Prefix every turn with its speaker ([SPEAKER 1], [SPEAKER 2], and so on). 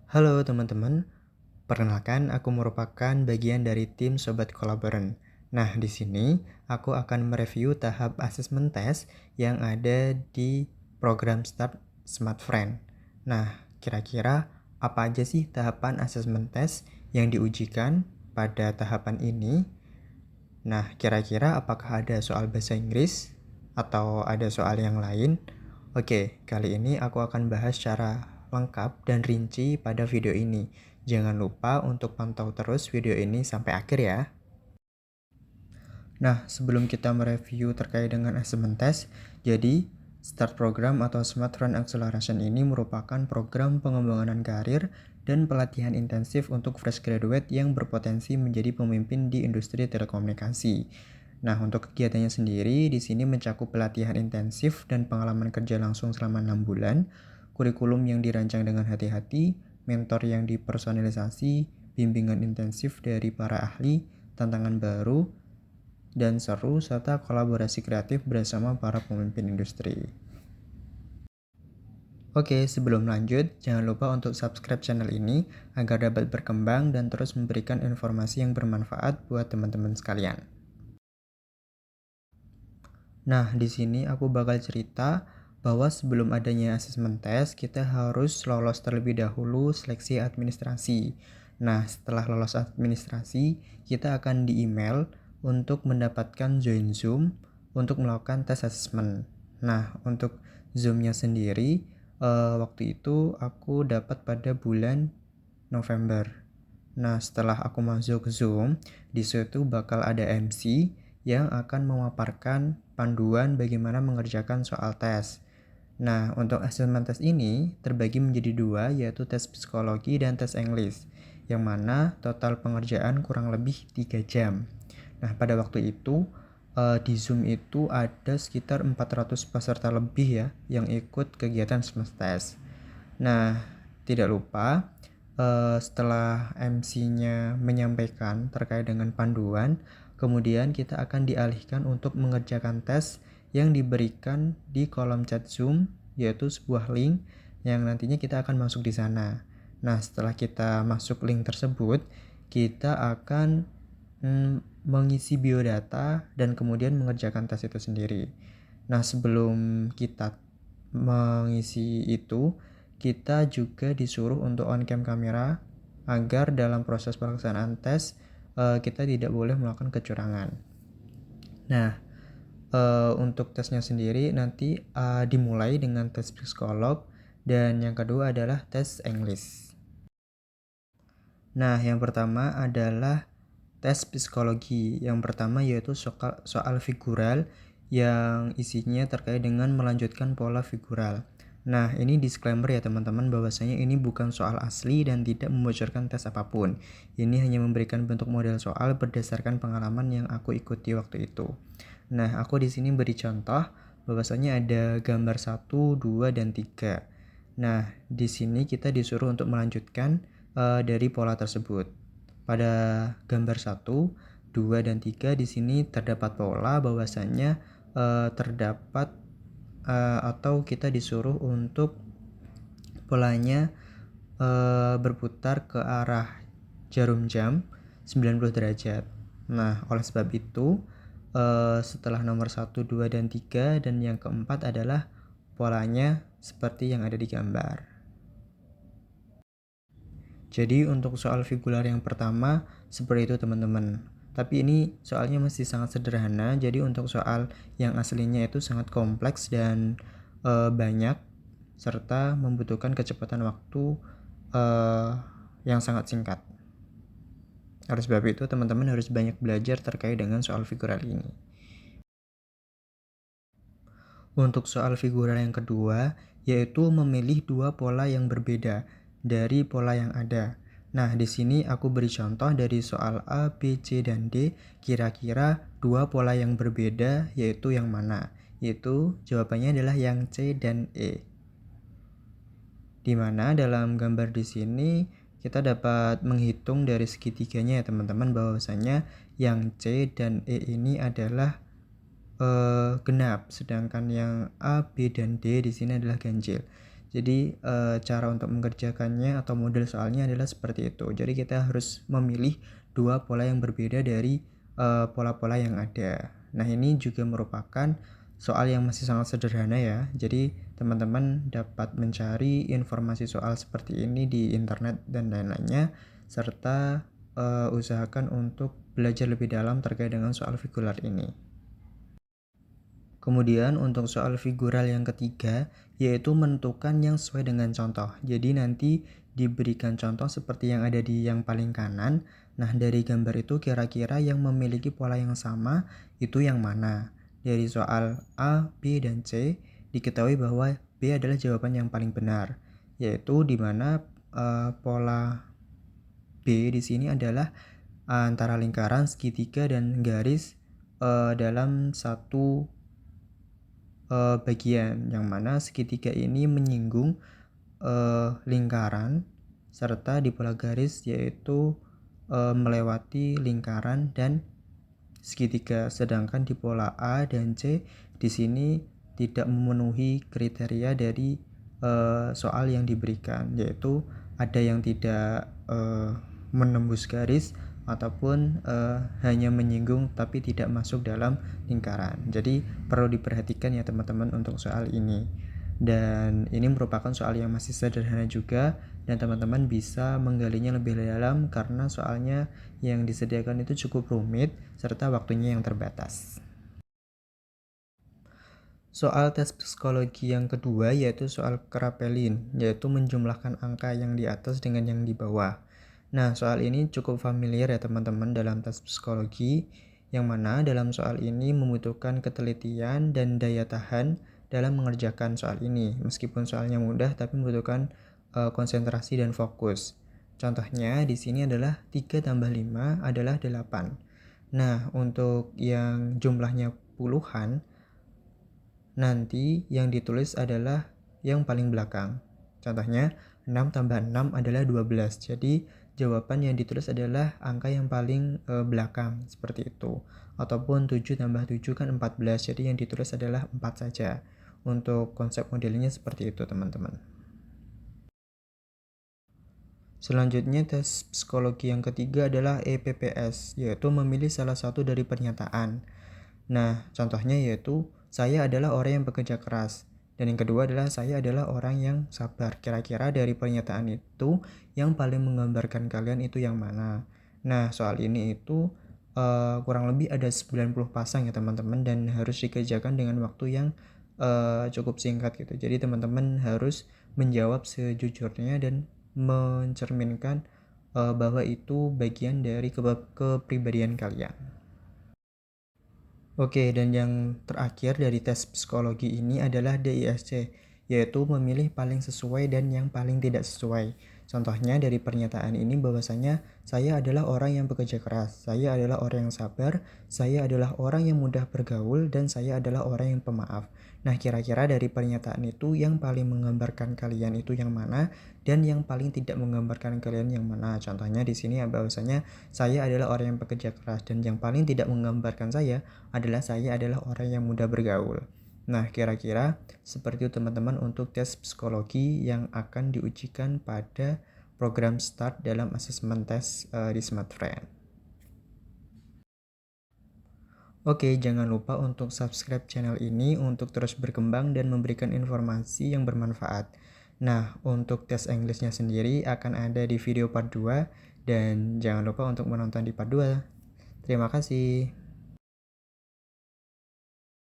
[SPEAKER 1] Halo teman-teman, perkenalkan aku merupakan bagian dari tim Sobat Kolaboran. Nah, di sini aku akan mereview tahap asesmen tes yang ada di program Start Smart Friend. Nah, kira-kira apa aja sih tahapan asesmen tes yang diujikan pada tahapan ini? Nah, kira-kira apakah ada soal bahasa Inggris atau ada soal yang lain? Oke, kali ini aku akan bahas secara lengkap dan rinci pada video ini. Jangan lupa untuk pantau terus video ini sampai akhir ya. Nah, sebelum kita mereview terkait dengan assessment test, jadi START program atau Smart Run Acceleration ini merupakan program pengembangan karir dan pelatihan intensif untuk fresh graduate yang berpotensi menjadi pemimpin di industri telekomunikasi. Nah, untuk kegiatannya sendiri, di sini mencakup pelatihan intensif dan pengalaman kerja langsung selama 6 bulan, kurikulum yang dirancang dengan hati-hati, mentor yang dipersonalisasi, bimbingan intensif dari para ahli, tantangan baru, dan seru, serta kolaborasi kreatif bersama para pemimpin industri. Oke, sebelum lanjut, jangan lupa untuk subscribe channel ini agar dapat berkembang dan terus memberikan informasi yang bermanfaat buat teman-teman sekalian. Nah, di sini aku bakal cerita bahwa sebelum adanya asesmen tes, kita harus lolos terlebih dahulu seleksi administrasi. Nah, setelah lolos administrasi, kita akan di-email untuk mendapatkan join Zoom untuk melakukan tes asesmen. Nah, untuk Zoom-nya sendiri, waktu itu aku dapat pada bulan November. Nah, setelah aku masuk Zoom, di situ bakal ada MC yang akan memaparkan panduan bagaimana mengerjakan soal tes. Nah, untuk assessment tes ini terbagi menjadi dua, yaitu tes psikologi dan tes English, yang mana total pengerjaan kurang lebih 3 jam. Nah, pada waktu itu, di Zoom itu ada sekitar 400 peserta lebih ya, yang ikut kegiatan assessment test. Nah, tidak lupa setelah MC-nya menyampaikan terkait dengan panduan, kemudian kita akan dialihkan untuk mengerjakan tes yang diberikan di kolom chat Zoom, yaitu sebuah link yang nantinya kita akan masuk di sana. Nah, setelah kita masuk link tersebut, kita akan mengisi biodata dan kemudian mengerjakan tes itu sendiri. Nah, sebelum kita mengisi itu, kita juga disuruh untuk on cam kamera agar dalam proses pelaksanaan tes kita tidak boleh melakukan kecurangan. Nah, untuk tesnya sendiri nanti dimulai dengan tes psikolog dan yang kedua adalah tes English. Nah, yang pertama adalah tes psikologi. Yang pertama yaitu soal figural yang isinya terkait dengan melanjutkan pola figural. Nah, ini disclaimer ya teman-teman bahwasanya ini bukan soal asli dan tidak membocorkan tes apapun. Ini hanya memberikan bentuk model soal berdasarkan pengalaman yang aku ikuti waktu itu. Nah, aku di sini beri contoh bahwasanya ada gambar 1, 2, dan 3. Nah, di sini kita disuruh untuk melanjutkan dari pola tersebut. Pada gambar 1, 2, dan 3 di sini terdapat pola bahwasanya terdapat atau kita disuruh untuk polanya berputar ke arah jarum jam 90 derajat. Nah, oleh sebab itu setelah nomor 1, 2, dan 3 dan yang keempat adalah polanya seperti yang ada di gambar. Jadi untuk soal figular yang pertama seperti itu teman-teman. Tapi ini soalnya masih sangat sederhana. Jadi untuk soal yang aslinya itu sangat kompleks dan banyak serta membutuhkan kecepatan waktu yang sangat singkat. Oleh sebab itu teman-teman harus banyak belajar terkait dengan soal figural ini. Untuk soal figural yang kedua, yaitu memilih dua pola yang berbeda dari pola yang ada. Nah, di sini aku beri contoh dari soal A, B, C, dan D. Kira-kira dua pola yang berbeda yaitu yang mana? Yaitu jawabannya adalah yang C dan E. Di mana dalam gambar di sini kita dapat menghitung dari segitiganya ya teman-teman bahwasanya yang C dan E ini adalah genap, sedangkan yang A, B, dan D di sini adalah ganjil. Jadi cara untuk mengerjakannya atau model soalnya adalah seperti itu. Jadi kita harus memilih dua pola yang berbeda dari pola-pola yang ada. Nah, ini juga merupakan soal yang masih sangat sederhana ya. Jadi teman-teman dapat mencari informasi soal seperti ini di internet dan lain-lainnya, serta usahakan untuk belajar lebih dalam terkait dengan soal figural ini. Kemudian untuk soal figural yang ketiga, yaitu menentukan yang sesuai dengan contoh. Jadi nanti diberikan contoh seperti yang ada di yang paling kanan. Nah, dari gambar itu kira-kira yang memiliki pola yang sama itu yang mana? Dari soal A, B, dan C, diketahui bahwa B adalah jawaban yang paling benar, yaitu di mana pola B di sini adalah antara lingkaran, segitiga, dan garis dalam satu bagian, yang mana segitiga ini menyinggung lingkaran, serta di pola garis yaitu melewati lingkaran dan segitiga. Sedangkan di pola A dan C di sini tidak memenuhi kriteria dari soal yang diberikan, yaitu ada yang tidak menembus garis ataupun hanya menyinggung tapi tidak masuk dalam lingkaran. Jadi perlu diperhatikan ya teman-teman untuk soal ini. Dan ini merupakan soal yang masih sederhana juga, dan teman-teman bisa menggalinya lebih dalam karena soalnya yang disediakan itu cukup rumit serta waktunya yang terbatas. Soal tes psikologi yang kedua yaitu soal Kraepelin, yaitu menjumlahkan angka yang di atas dengan yang di bawah. Nah, soal ini cukup familiar ya teman-teman dalam tes psikologi, yang mana dalam soal ini membutuhkan ketelitian dan daya tahan dalam mengerjakan soal ini. Meskipun soalnya mudah tapi membutuhkan konsentrasi dan fokus. Contohnya di sini adalah 3 tambah 5 adalah 8. Nah, untuk yang jumlahnya puluhan, nanti yang ditulis adalah yang paling belakang. Contohnya 6 tambah 6 adalah 12. Jadi jawaban yang ditulis adalah angka yang paling belakang, seperti itu. Ataupun 7 tambah 7 kan 14. Jadi yang ditulis adalah 4 saja. Untuk konsep modelnya seperti itu, teman-teman. Selanjutnya tes psikologi yang ketiga adalah EPPS, yaitu memilih salah satu dari pernyataan. Nah, contohnya yaitu saya adalah orang yang bekerja keras. Dan yang kedua adalah saya adalah orang yang sabar. Kira-kira dari pernyataan itu yang paling menggambarkan kalian itu yang mana? Nah, soal ini itu kurang lebih ada 90 pasang ya teman-teman, dan harus dikerjakan dengan waktu yang cukup singkat gitu. Jadi teman-teman harus menjawab sejujurnya dan mencerminkan bahwa itu bagian dari kepribadian kalian. Oke, dan yang terakhir dari tes psikologi ini adalah DISC, yaitu memilih paling sesuai dan yang paling tidak sesuai. Contohnya dari pernyataan ini bahwasanya saya adalah orang yang bekerja keras, saya adalah orang yang sabar, saya adalah orang yang mudah bergaul, dan saya adalah orang yang pemaaf. Nah, kira-kira dari pernyataan itu yang paling menggambarkan kalian itu yang mana, dan yang paling tidak menggambarkan kalian yang mana? Contohnya di sini bahwasanya saya adalah orang yang bekerja keras, dan yang paling tidak menggambarkan saya adalah orang yang mudah bergaul. Nah, kira-kira seperti itu teman-teman untuk tes psikologi yang akan diujikan pada program START dalam asesmen tes di Smartfriend. Oke, jangan lupa untuk subscribe channel ini untuk terus berkembang dan memberikan informasi yang bermanfaat. Nah, untuk tes Englishnya sendiri akan ada di video part 2, dan jangan lupa untuk menonton di part 2. Terima kasih.